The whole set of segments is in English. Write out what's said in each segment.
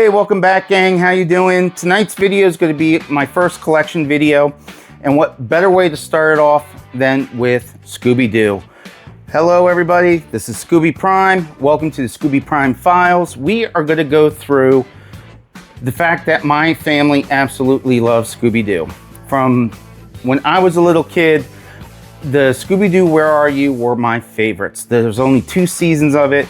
Hey, welcome back, gang. How you doing? Tonight's video is going to be my first collection video, and what better way to start it off than with Scooby-Doo. Hello, everybody. This is Scooby Prime. Welcome to the Scooby Prime Files. We are going to go through the fact that my family absolutely loves Scooby-Doo. From when I was a little kid, the Scooby-Doo Where Are You were my favorites. There's only 2 seasons of it.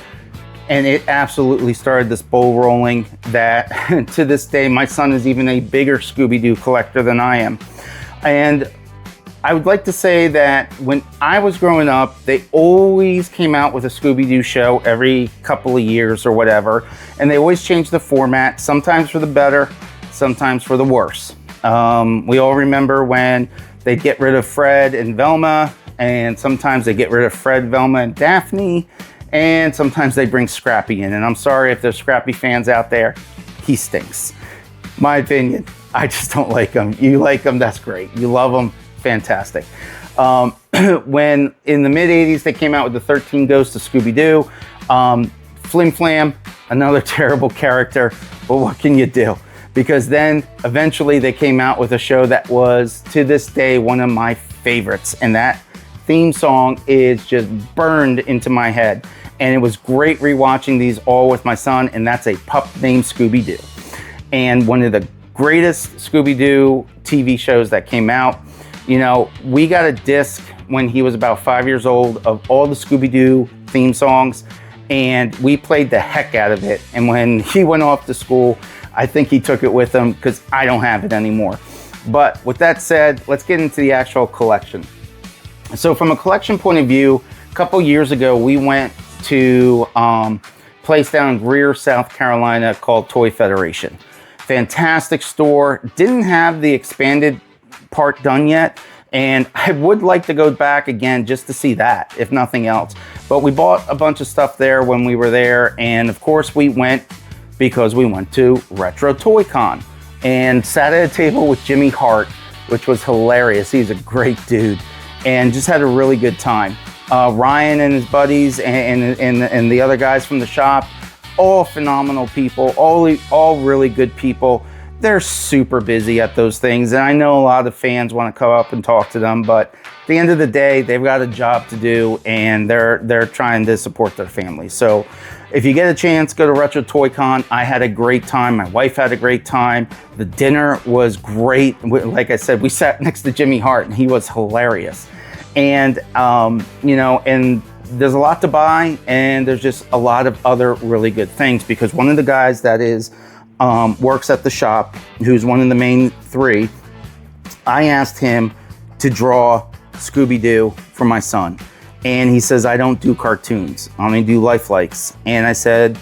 And it absolutely started this ball rolling that to this day, my son is even a bigger Scooby-Doo collector than I am. And I would like to say that when I was growing up, they always came out with a Scooby-Doo show every couple of years or whatever. And they always changed the format, sometimes for the better, sometimes for the worse. We all remember when they'd get rid of Fred and Velma, and sometimes they get rid of Fred, Velma, and Daphne. And sometimes they bring Scrappy in. And I'm sorry if there's Scrappy fans out there. He stinks. My opinion, I just don't like him. You like him, that's great. You love him, fantastic. When in the mid-'80s, they came out with the 13 Ghosts of Scooby-Doo. Flim Flam, another terrible character. But what can you do? Because then eventually they came out with a show that was, to this day, one of my favorites. And that theme song is just burned into my head. And it was great rewatching these all with my son, and that's a pup named Scooby-Doo. And one of the greatest Scooby-Doo TV shows that came out. You know, we got a disc when he was about 5 years old of all the Scooby-Doo theme songs, and we played the heck out of it. And when he went off to school, I think he took it with him because I don't have it anymore. But with that said, let's get into the actual collection. So from a collection point of view, a couple years ago, we went to a place down in Greer, South Carolina called Toy Federation. Fantastic store. Didn't have the expanded part done yet. And I would like to go back again just to see that, if nothing else. But we bought a bunch of stuff there when we were there. And of course we went because we went to Retro Toy Con and sat at a table with Jimmy Hart, which was hilarious. He's a great dude. And just had a really good time. Ryan and his buddies and the other guys from the shop, all phenomenal people, all really good people. They're super busy at those things, and I know a lot of fans want to come up and talk to them, but at the end of the day, they've got a job to do, and they're trying to support their family. So if you get a chance, go to Retro Toy Con. I had a great time. My wife had a great time. The dinner was great. Like I said, we sat next to Jimmy Hart, and he was hilarious. And, you know, and there's a lot to buy, and there's just a lot of other really good things, because one of the guys that works at the shop, who's one of the main 3, I asked him to draw Scooby-Doo for my son. And he says, I don't do cartoons, I only do lifelikes. And I said,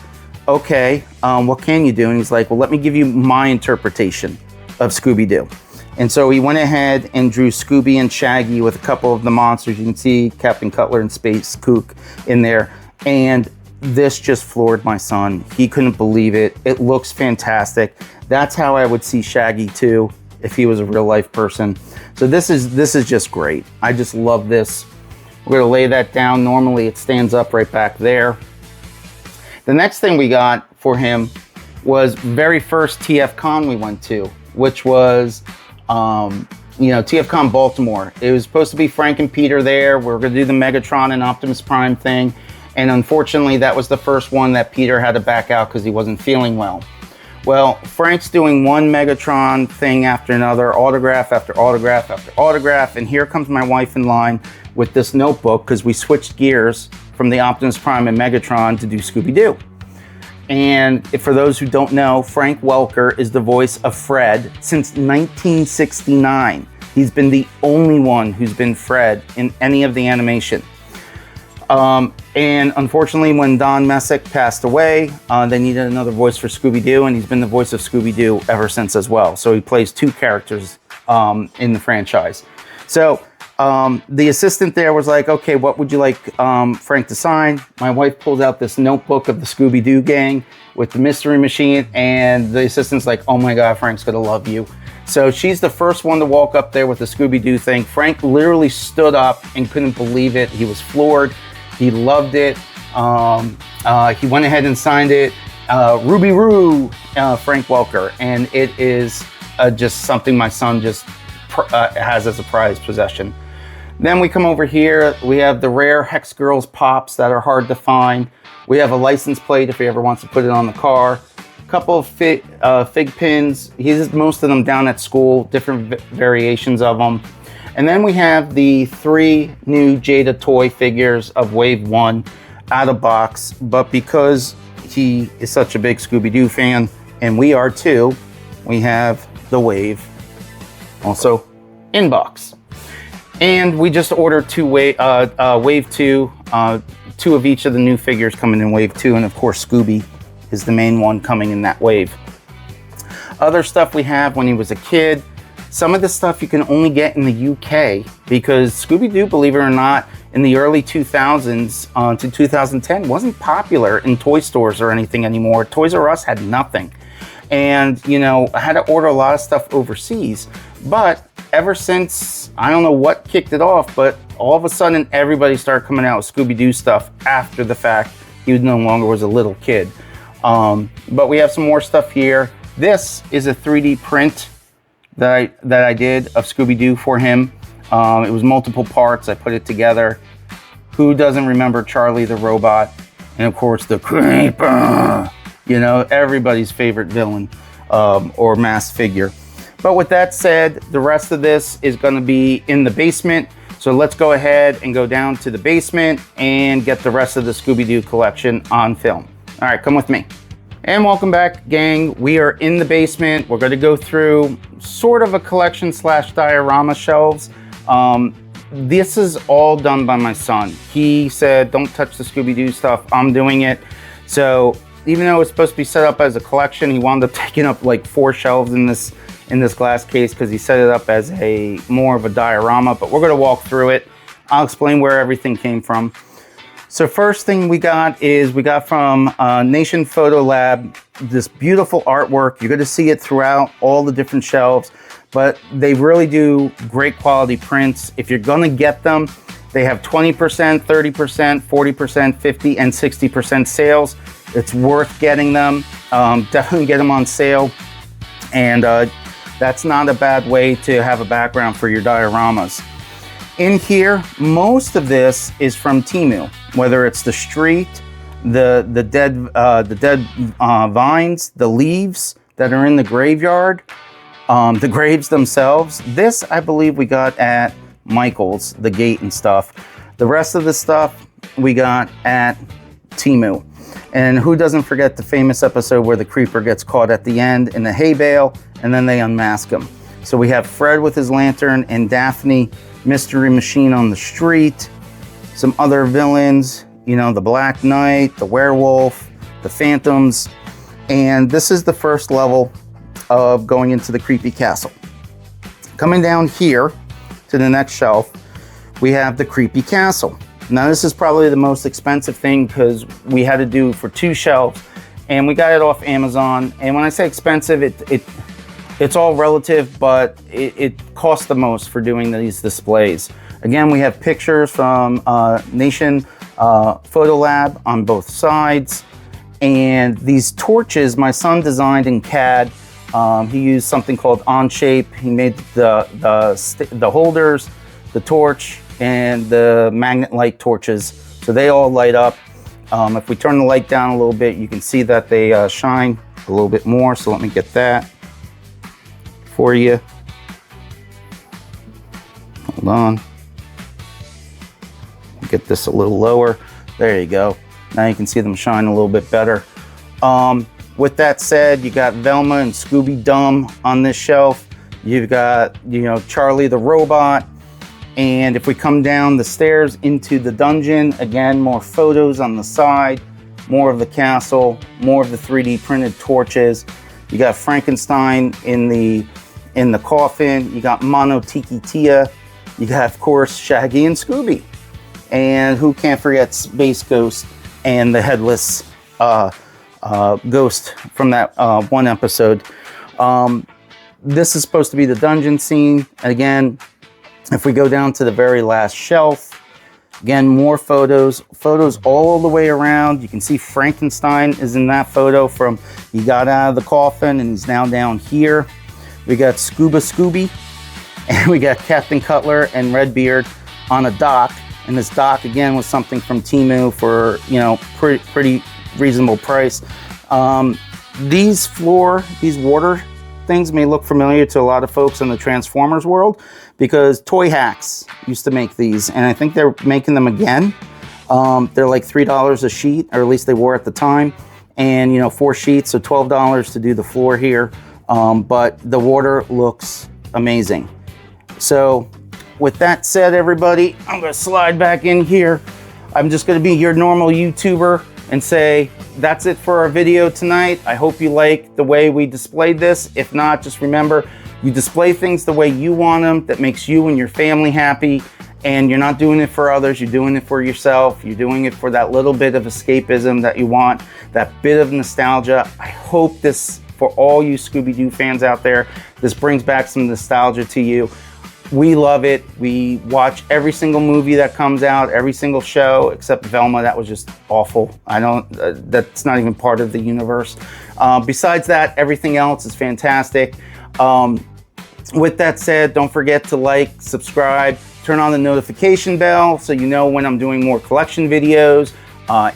okay, what can you do? And he's like, well, let me give you my interpretation of Scooby-Doo. And so he went ahead and drew Scooby and Shaggy with a couple of the monsters. You can see Captain Cutler and Space Kook in there. And this just floored my son. He couldn't believe it. It looks fantastic. That's how I would see Shaggy too, if he was a real life person. So this is just great. I just love this. We're gonna lay that down. Normally it stands up right back there. The next thing we got for him was very first TF Con we went to, which was you know, TFCon Baltimore. It was supposed to be Frank and Peter there. We were going to do the Megatron and Optimus Prime thing. And unfortunately, that was the first one that Peter had to back out because he wasn't feeling well. Well, Frank's doing one Megatron thing after another, autograph after autograph after autograph. And here comes my wife in line with this notebook because we switched gears from the Optimus Prime and Megatron to do Scooby-Doo. And for those who don't know, Frank Welker is the voice of Fred since 1969. He's been the only one who's been Fred in any of the animation. And unfortunately, when Don Messick passed away, they needed another voice for Scooby-Doo, and he's been the voice of Scooby-Doo ever since as well. So he plays 2 characters in the franchise. So the assistant there was like, okay, what would you like Frank to sign? My wife pulls out this notebook of the Scooby-Doo gang with the mystery machine, and the assistant's like, oh my God, Frank's gonna love you. So she's the first one to walk up there with the Scooby-Doo thing. Frank literally stood up and couldn't believe it. He was floored. He loved it. He went ahead and signed it. Ruby Roo, Frank Welker, and it is just something my son just has as a prized possession. Then we come over here, we have the rare Hex Girls Pops that are hard to find. We have a license plate if he ever wants to put it on the car. A couple of fig pins. He has most of them down at school, different variations of them. And then we have the 3 new Jada toy figures of Wave 1 out of box. But because he is such a big Scooby-Doo fan, and we are too, we have the Wave also in box. And we just ordered Wave 2, 2 of each of the new figures coming in Wave 2, and of course Scooby is the main one coming in that wave. Other stuff we have when he was a kid. Some of the stuff you can only get in the UK because Scooby-Doo, believe it or not, in the early 2000s to 2010 wasn't popular in toy stores or anything anymore. Toys R Us had nothing. And, you know, I had to order a lot of stuff overseas. But ever since, I don't know what kicked it off, but all of a sudden everybody started coming out with Scooby-Doo stuff after the fact. He no longer was a little kid. But we have some more stuff here. This is a 3D print that I did of Scooby-Doo for him. It was multiple parts. I put it together. Who doesn't remember Charlie the Robot? And of course the Creeper. You know, everybody's favorite villain or masked figure. But with that said, the rest of this is going to be in the basement. So let's go ahead and go down to the basement and get the rest of the Scooby-Doo collection on film. All right, come with me. And welcome back, gang. We are in the basement. We're going to go through sort of a collection slash diorama shelves. This is all done by my son. He said, don't touch the Scooby-Doo stuff. I'm doing it. So even though it's supposed to be set up as a collection, he wound up taking up like 4 shelves in this glass case because he set it up as a more of a diorama. But we're going to walk through it. I'll explain where everything came from. So first thing we got from Nation Photo Lab, this beautiful artwork. You're going to see it throughout all the different shelves, but they really do great quality prints. If you're going to get them, they have 20%, 30%, 40%, 50, and 60% sales. It's worth getting them. Definitely get them on sale. And that's not a bad way to have a background for your dioramas. In here, most of this is from Temu, whether it's the street, the dead vines, the leaves that are in the graveyard, the graves themselves. This, I believe, we got at Michael's, the gate and stuff. The rest of the stuff we got at Temu. And who doesn't forget the famous episode where the creeper gets caught at the end in the hay bale and then they unmask him. So we have Fred with his lantern and Daphne, Mystery Machine on the street, some other villains, you know, the Black Knight, the Werewolf, the Phantoms, and this is the first level of going into the creepy castle. Coming down here to the next shelf, we have the creepy castle. Now this is probably the most expensive thing because we had to do for 2 shelves and we got it off Amazon. And when I say expensive, it's all relative, but it costs the most for doing these displays. Again, we have pictures from Nation Photo Lab on both sides. And these torches, my son designed in CAD. He used something called Onshape. He made the holders, the torch, and the magnet light torches. So they all light up. If we turn the light down a little bit, you can see that they shine a little bit more. So let me get that for you. Hold on. Get this a little lower. There you go. Now you can see them shine a little bit better. With that said, you got Velma and Scooby Dum on this shelf. You've got, you know, Charlie the Robot. And if we come down the stairs into the dungeon, again, more photos on the side, more of the castle, more of the 3D printed torches. You got Frankenstein in the coffin. You got Mono Tiki Tia. You got, of course, Shaggy and Scooby. And who can't forget Space Ghost and the headless ghost from that one episode. This is supposed to be the dungeon scene. Again, if we go down to the very last shelf, Again, more photos all the way around. You can see Frankenstein is in that photo from he got out of the coffin and he's now down here. We got Scooby, and we got Captain Cutler and Redbeard on a dock. And this dock, again, was something from Temu for, you know, pretty reasonable price. These water things may look familiar to a lot of folks in the Transformers world because Toy Hacks used to make these, and I think they're making them again. They're like $3 a sheet, or at least they were at the time. And, you know, 4 sheets, so $12 to do the floor here. But the water looks amazing. So with that said, everybody, I'm gonna slide back in here. I'm just gonna be your normal YouTuber and say, that's it for our video tonight. I hope you like the way we displayed this. If not, just remember, you display things the way you want them, that makes you and your family happy, and you're not doing it for others, you're doing it for yourself. You're doing it for that little bit of escapism that you want, that bit of nostalgia. I hope this, for all you Scooby-Doo fans out there, this brings back some nostalgia to you. We love it. We watch every single movie that comes out, every single show, except Velma. That was just awful. I don't, that's not even part of the universe. Besides that, everything else is fantastic. With that said, don't forget to like, subscribe, turn on the notification bell so you know when I'm doing more collection videos,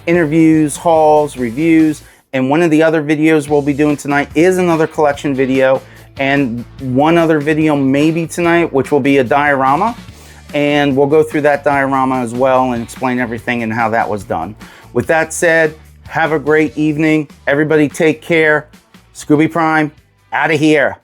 interviews, hauls, reviews. And one of the other videos we'll be doing tonight is another collection video, and one other video maybe tonight, which will be a diorama. And we'll go through that diorama as well and explain everything and how that was done. With that said, have a great evening. Everybody take care. Scooby Prime, out of here.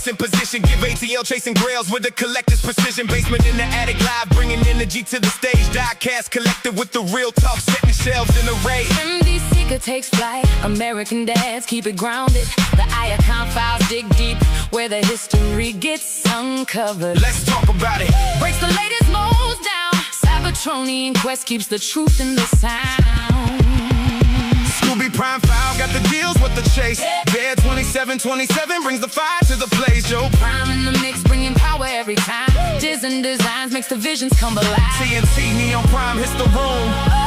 In position, give ATL chasing grails with a collector's precision. Basement in the attic, live, bringing energy to the stage. Diecast collector with the real talk, setting shelves in array. MD Seeker takes flight, American dads keep it grounded. The Icon files dig deep, where the history gets uncovered. Let's talk about it. Breaks the latest molds down. Cybertronian quest keeps the truth in the sound. Scooby Prime File got the deals with the chase. Bear 2727 brings the fire to the place. Joe Prime in the mix, bringing power every time. Diz and Designs makes the visions come alive. TNT, Neon Prime hits the room.